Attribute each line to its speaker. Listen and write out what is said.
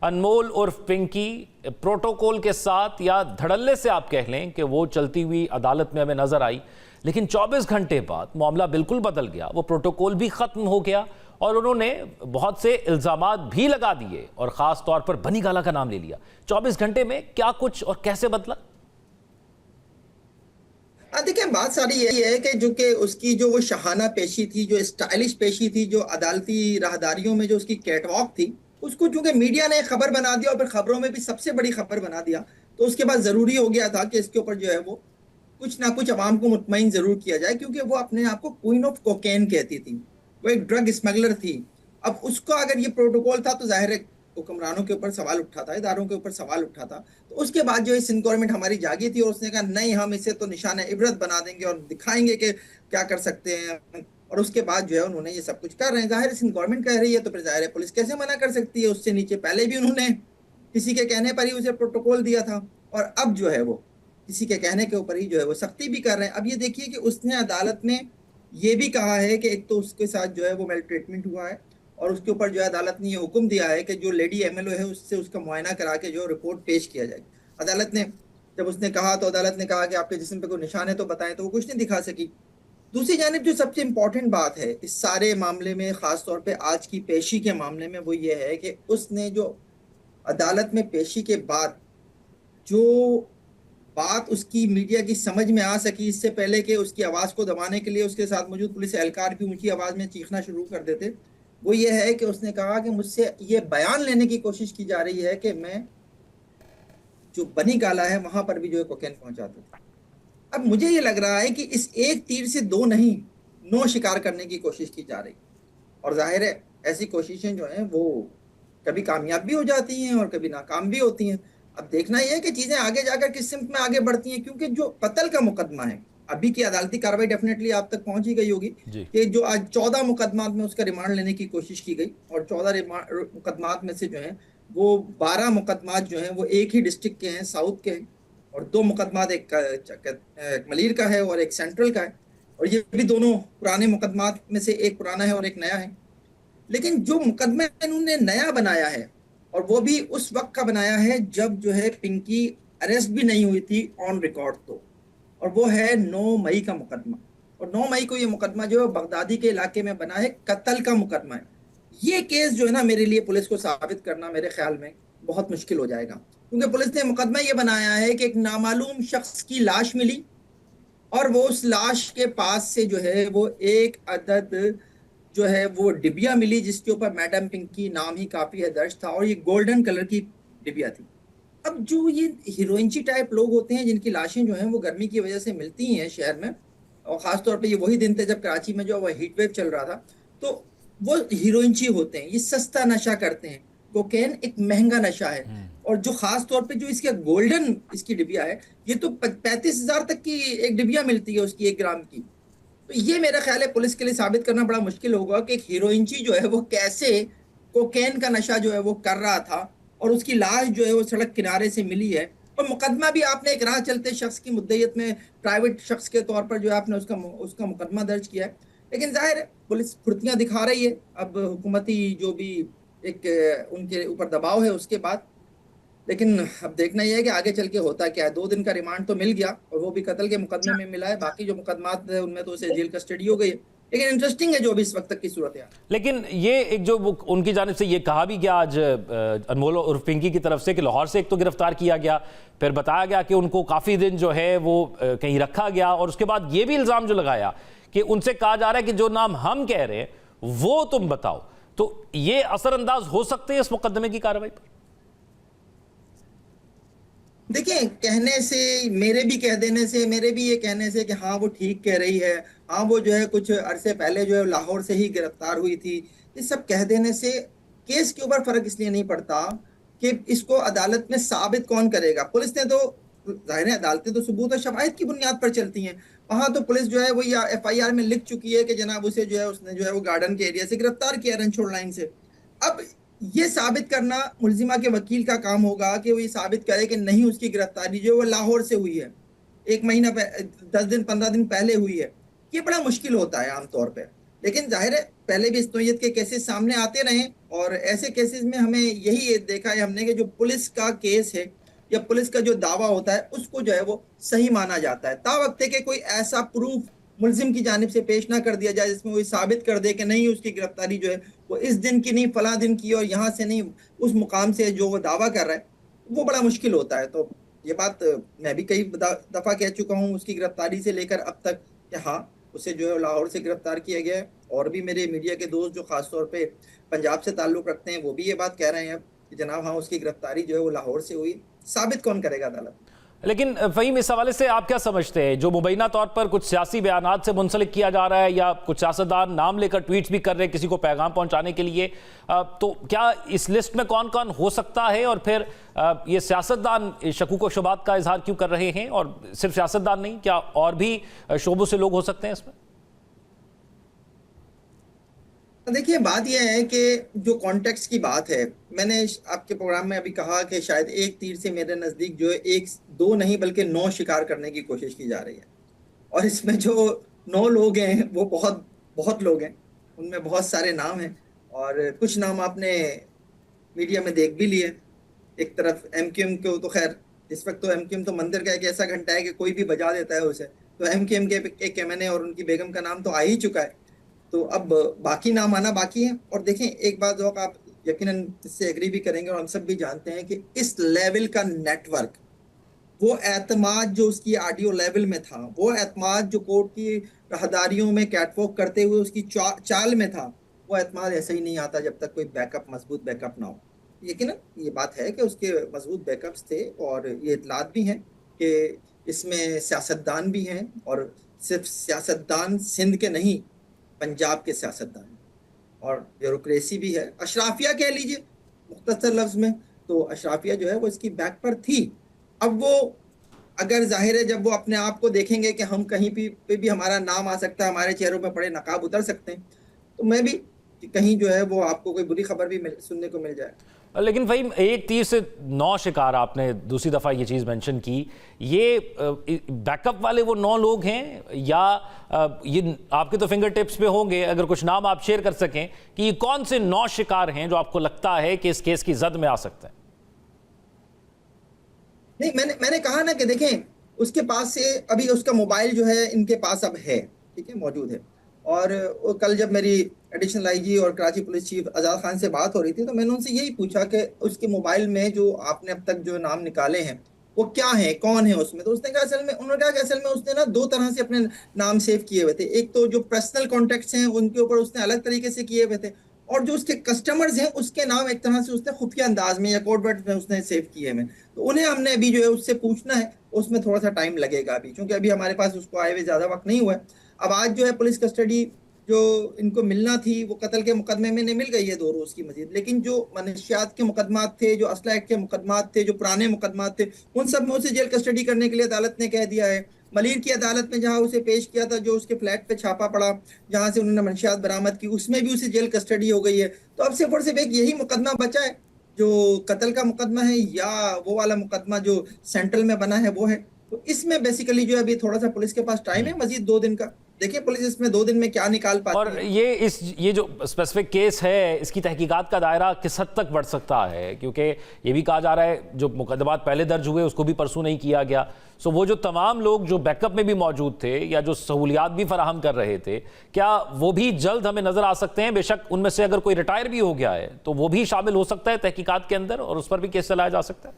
Speaker 1: अनमोल उर्फ पिंकी प्रोटोकॉल के साथ या धड़ल्ले से आप कह लें कि वो चलती हुई अदालत में हमें नजर आई, लेकिन 24 घंटे बाद मामला बिल्कुल बदल गया। वो प्रोटोकॉल भी खत्म हो गया और उन्होंने बहुत से इल्जामात भी लगा दिए और खास तौर पर बनी गाला का नाम ले लिया। 24 घंटे में क्या कुछ और कैसे बदला?
Speaker 2: देखिए, बात सारी यही है कि जो कि उसकी जो वो शहाना पेशी थी, जो स्टाइलिश पेशी थी, जो अदालती राहदारियों में जो उसकी कैटवॉक थी, उसको चूंकि मीडिया ने खबर बना दिया और फिर खबरों में भी सबसे बड़ी खबर बना दिया, तो उसके बाद जरूरी हो गया था कि इसके ऊपर जो है वो कुछ ना कुछ आवाम को मुतमईन जरूर किया जाए, क्योंकि वो अपने आप को क्वीन ऑफ कोकेन कहती थी, वो एक ड्रग स्मगलर थी। अब उसका अगर ये प्रोटोकॉल था तो जाहिर है हुक्मरानों के ऊपर सवाल उठा था, इदारों के ऊपर सवाल उठा था। तो उसके बाद जो है सिंध गवर्नमेंट हमारी जागी थी और उसने कहा नहीं, हम इसे तो निशान इबरत बना देंगे और दिखाएंगे कि क्या कर सकते हैं। और उसके बाद जो है उन्होंने ये सब कुछ कर रहे हैं। जाहिर है सिंध गवर्नमेंट कह रही है तो फिर जाहिर है पुलिस कैसे मना कर सकती है। उससे नीचे पहले भी उन्होंने किसी के कहने पर ही उसे प्रोटोकॉल दिया था और अब जो है वो किसी के कहने के ऊपर ही जो है वो सख्ती भी कर रहे हैं। अब ये देखिए कि उसने अदालत में ये भी कहा है कि एक तो उसके साथ जो है वो मेल ट्रीटमेंट हुआ है और उसके ऊपर जो है अदालत ने ये हुक्म दिया है कि जो लेडी एमएलओ है उससे उसका मुआयना करा के जो रिपोर्ट पेश किया जाए। अदालत ने जब उसने कहा तो अदालत ने कहा कि आपके जिस्म पे कोई निशान है तो बताएं, तो वो कुछ नहीं दिखा सकी। दूसरी जानिब जो सबसे इम्पोर्टेंट बात है इस सारे मामले में, खास तौर पे आज की पेशी के मामले में, वो ये है कि उसने जो अदालत में पेशी के बाद जो बात उसकी मीडिया की समझ में आ सकी, इससे पहले कि उसकी आवाज़ को दबाने के लिए उसके साथ मौजूद पुलिस एहलकार भी ऊंची आवाज़ में चीखना शुरू कर देते, वो ये है कि उसने कहा कि मुझसे ये बयान लेने की कोशिश की जा रही है कि मैं जो बनी गाला है वहां पर भी जो है कोकेन पहुंचाता था। अब मुझे ये लग रहा है कि इस एक तीर से दो नहीं, 9 शिकार करने की कोशिश की जा रही और जाहिर है ऐसी कोशिशें जो हैं वो कभी कामयाब भी हो जाती हैं और कभी नाकाम भी होती हैं। अब देखना यह है कि चीजें आगे जाकर किस सिमत में आगे बढ़ती हैं, क्योंकि जो कत्ल का मुकदमा है अभी की अदालती कार्रवाई डेफिनेटली आप तक पहुंच ही गई होगी कि जो आज 14 मुकदमात में उसका रिमांड लेने की कोशिश की गई और 14 मुकदमात में से जो है वो 12 मुकदमात जो हैं वो एक ही डिस्ट्रिक्ट के हैं, साउथ के हैं, और 2 मुकदमात एक मलीर का है और एक सेंट्रल का है। और ये भी दोनों पुराने मुकदमात में से एक पुराना है और एक नया है। लेकिन जो मुकदमा इन्होंने नया बनाया है और वो भी उस वक्त का बनाया है जब जो है पिंकी अरेस्ट भी नहीं हुई थी ऑन रिकॉर्ड, तो और वो है 9 मई का मुकदमा। और 9 मई को ये मुकदमा जो है बगदादी के इलाके में बना है, कत्ल का मुकदमा है। ये केस जो है ना मेरे लिए पुलिस को साबित करना मेरे ख्याल में बहुत मुश्किल हो जाएगा, क्योंकि पुलिस ने मुकदमा ये बनाया है कि एक नामालूम शख्स की लाश मिली और वो उस लाश के पास से जो है वो एक अदद जो है वो डिबिया मिली जिसके ऊपर मैडम पिंकी नाम ही काफी है दर्ज था और ये गोल्डन कलर की डिबिया थी। अब जो ये हीरोइनची टाइप लोग होते हैं जिनकी लाशें जो हैं वो गर्मी की वजह से मिलती हैं शहर में, और खासतौर पे ये वही दिन थे जब कराची में जो हीट वेव चल रहा था, तो वो हीरोइनची होते हैं, ये सस्ता नशा करते हैं। कोकेन एक महंगा नशा है और जो खास तौर पे जो इसका गोल्डन इसकी डिबिया है ये तो 35,000 तक की एक डिबिया मिलती है उसकी 1 ग्राम की। तो ये मेरा ख्याल है पुलिस के लिए साबित करना बड़ा मुश्किल होगा कि एक हीरोइनची जो है वो कैसे कोकेन का नशा जो है वो कर रहा था और उसकी लाश जो है वो सड़क किनारे से मिली है। और मुकदमा भी आपने एक राह चलते शख्स की मुद्दईयत में प्राइवेट शख्स के तौर पर जो है आपने उसका मुकदमा दर्ज किया है। लेकिन जाहिर है पुलिस फुर्तियां दिखा रही है अब हुकूमती जो भी एक उनके ऊपर दबाव है उसके बाद। लेकिन अब देखना यह है कि आगे चल के होता क्या है। 2 दिन का रिमांड तो मिल गया और वो भी कत्ल के मुकदमे में मिला है, बाकी जो मुकदमात है उनमें तो उसे जेल कस्टडी हो गई है। लेकिन इंटरेस्टिंग है जो भी इस वक्त तक की सूरत है।
Speaker 1: लेकिन ये एक जो उनकी जानिब से ये कहा भी गया आज अनमोल उर्फ पिंकी की तरफ से कि लाहौर से एक तो गिरफ्तार किया गया, फिर बताया गया कि उनको काफ़ी दिन जो है वो कहीं रखा गया, और उसके बाद ये भी इल्ज़ाम जो लगाया कि उनसे कहा जा रहा है कि जो नाम हम कह रहे हैं वो तुम बताओ। तो ये असरअंदाज हो सकते हैं इस मुकदमे की कार्रवाई पर?
Speaker 2: देखिए, कहने से, मेरे भी कह देने से, मेरे भी ये कहने से कि हाँ वो ठीक कह रही है, हाँ वो जो है कुछ अरसे पहले जो है लाहौर से ही गिरफ्तार हुई थी, इस सब कह देने से केस के ऊपर फर्क इसलिए नहीं पड़ता कि इसको अदालत में साबित कौन करेगा। पुलिस ने तो जाहिर है अदालतें तो सबूत और शवाहिद की बुनियाद पर चलती हैं। वहां तो पुलिस जो है वो FIR में लिख चुकी है कि जनाब उसे जो है उसने जो है वो गार्डन के एरिया से गिरफ्तार किया, रनछोड़ लाइन से। अब ये साबित करना मुल्जिमा के वकील का काम होगा कि वो ये साबित करे कि नहीं उसकी गिरफ्तारी जो है वो लाहौर से हुई है, 1 महीना 10 दिन 15 दिन पहले हुई है। ये बड़ा मुश्किल होता है आमतौर पर। लेकिन जाहिर है पहले भी इस नोयत के केसेस सामने आते रहे, और ऐसे केसेस में हमें यही देखा है हमने कि जो पुलिस का केस है या पुलिस का जो दावा होता है उसको जो है वो सही माना जाता है, तावक्त है कि कोई ऐसा प्रूफ मुलजिम की जानिब से पेश ना कर दिया जाए जिसमें वो साबित कर दे कि नहीं उसकी गिरफ्तारी जो है वो इस दिन की नहीं फला दिन की और यहाँ से नहीं उस मुकाम से जो वो दावा कर रहा है, वो बड़ा मुश्किल होता है। तो ये बात मैं भी कई दफ़ा कह चुका हूँ उसकी गिरफ्तारी से लेकर अब तक कि हाँ उसे जो है लाहौर से गिरफ्तार किया गया है, और भी मेरे मीडिया के दोस्त जो खासतौर पे पंजाब से ताल्लुक़ रखते हैं वो भी ये बात कह रहे हैं कि जनाब हाँ उसकी गिरफ्तारी जो है वो लाहौर से हुई। साबित कौन करेगा अदालत?
Speaker 1: लेकिन फ़हीम, इस हवाले से आप क्या समझते हैं, जो मुबैना तौर पर कुछ सियासी बयानात से मुंसलिक किया जा रहा है या कुछ सियासतदान नाम लेकर ट्वीट्स भी कर रहे हैं किसी को पैगाम पहुंचाने के लिए, तो क्या इस लिस्ट में कौन कौन हो सकता है? और फिर ये सियासतदान शकूक व शुबात का इजहार क्यों कर रहे हैं? और सिर्फ सियासतदान नहीं, क्या और भी शोबों से लोग हो सकते हैं इसमें?
Speaker 2: देखिए बात यह है कि जो कॉन्टेक्स्ट की बात है, मैंने आपके प्रोग्राम में अभी कहा कि शायद एक तीर से मेरे नज़दीक जो है एक दो नहीं बल्कि 9 शिकार करने की कोशिश की जा रही है, और इसमें जो 9 लोग हैं वो बहुत बहुत लोग हैं, उनमें बहुत सारे नाम हैं, और कुछ नाम आपने मीडिया में देख भी लिए। एक तरफ एमक्यूएम को तो खैर इस वक्त तो एमक्यूएम तो मंदिर का एक ऐसा घंटा है कि कोई भी बजा देता है उसे, तो एमक्यूएम के एक एमएनए और उनकी बेगम का नाम तो आ ही चुका है, तो अब बाकी नाम आना बाकी है। और देखें एक बात जो आप यकीनन इससे एग्री भी करेंगे और हम सब भी जानते हैं कि इस लेवल का नेटवर्क, वो एतमाद जो उसकी ऑडियो लेवल में था, वो एतमाद जो कोर्ट की राहदारियों में कैटवॉक करते हुए उसकी चाल में था, वो एतमाद ऐसे ही नहीं आता जब तक कोई बैकअप मजबूत बैकअप ना हो। यकीनन ये बात है कि उसके मजबूत बैकअप्स थे, और ये इतलात भी हैं कि इसमें सियासतदान भी हैं, और सिर्फ सियासतदान सिंध के नहीं पंजाब के सियासतदान, और ब्यूरोक्रेसी भी है, अशराफिया कह लीजिए मुख्तसर लफ्ज़ में, तो अशराफिया जो है वो इसकी बैक पर थी। अब वो अगर जाहिर है जब वो अपने आप को देखेंगे कि हम कहीं पे भी हमारा नाम आ सकता है, हमारे चेहरों पर पड़े नकाब उतर सकते हैं, तो मैं भी कि कहीं जो है वो आपको कोई बुरी खबर भी सुनने को मिल जाए।
Speaker 1: लेकिन भाई एक तीर से 9 शिकार, आपने दूसरी दफ़ा ये चीज़ मेंशन की, ये बैकअप वाले वो 9 लोग हैं या ये आपके तो फिंगर टिप्स पे होंगे, अगर कुछ नाम आप शेयर कर सकें कि ये कौन से 9 शिकार हैं जो आपको लगता है कि इस केस की जद में आ सकते हैं?
Speaker 2: नहीं, मैंने कहा ना कि देखें उसके पास से अभी उसका मोबाइल जो है इनके पास अब है, ठीक है, मौजूद है, और कल जब मेरी एडिशनल आईजी और कराची पुलिस चीफ आज़ाद खान से बात हो रही थी तो मैंने उनसे यही पूछा कि उसके मोबाइल में जो आपने अब तक जो नाम निकाले हैं वो क्या है, कौन है उसमें, तो उसने कहा असल में, उन्होंने कहा कि असल में उसने ना 2 तरह से अपने नाम सेव किए हुए थे। एक तो जो पर्सनल कॉन्टेक्ट्स हैं उनके ऊपर उसने अलग तरीके से किए हुए थे, और जो उसके कस्टमर्स हैं उसके नाम एक तरह से उसने खुफिया अंदाज में या कोड वर्ड में उसने सेव किए हैं, तो उन्हें हमने अभी जो है उससे पूछना है, उसमें थोड़ा सा टाइम लगेगा अभी, क्योंकि अभी हमारे पास उसको आए हुए ज़्यादा वक्त नहीं हुआ है। अब आज जो है पुलिस कस्टडी जो इनको मिलना थी वो कत्ल के मुकदमे में मिल गई है 2 रोज़ की मजीद, लेकिन जो मनशियात के मुकदमात थे, जो असला एक्ट के मुकदमात थे, जो पुराने मुकदमात थे, उन सब में उसे जेल कस्टडी करने के लिए अदालत ने कह दिया है। मलीर की अदालत में जहां उसे पेश किया था, जो उसके फ्लैट पे छापा पड़ा जहां से उन्होंने मनशियात बरामद की, उसमें भी उसे जेल कस्टडी हो गई है। तो अब सिर्फ और सिर्फ एक यही मुकदमा बचा है जो कत्ल का मुकदमा है, या वो वाला मुकदमा जो सेंट्रल में बना है वो है। तो इसमें बेसिकली जो है अभी थोड़ा सा पुलिस के पास टाइम है मजीद 2 दिन का, देखिए पुलिस इसमें 2 दिन में क्या निकाल पाती
Speaker 1: और
Speaker 2: है।
Speaker 1: ये जो स्पेसिफिक केस है इसकी तहकीकात का दायरा किस हद तक बढ़ सकता है, क्योंकि ये भी कहा जा रहा है जो मुकदमात पहले दर्ज हुए उसको भी परसू नहीं किया गया, सो वो जो तमाम लोग जो बैकअप में भी मौजूद थे या जो सहूलियात भी फराहम कर रहे थे, क्या वो भी जल्द हमें नजर आ सकते हैं? बेशक उनमें से अगर कोई रिटायर भी हो गया है तो वो भी शामिल हो सकता है तहकीकात के अंदर और उस पर भी केस चलाया जा सकता है।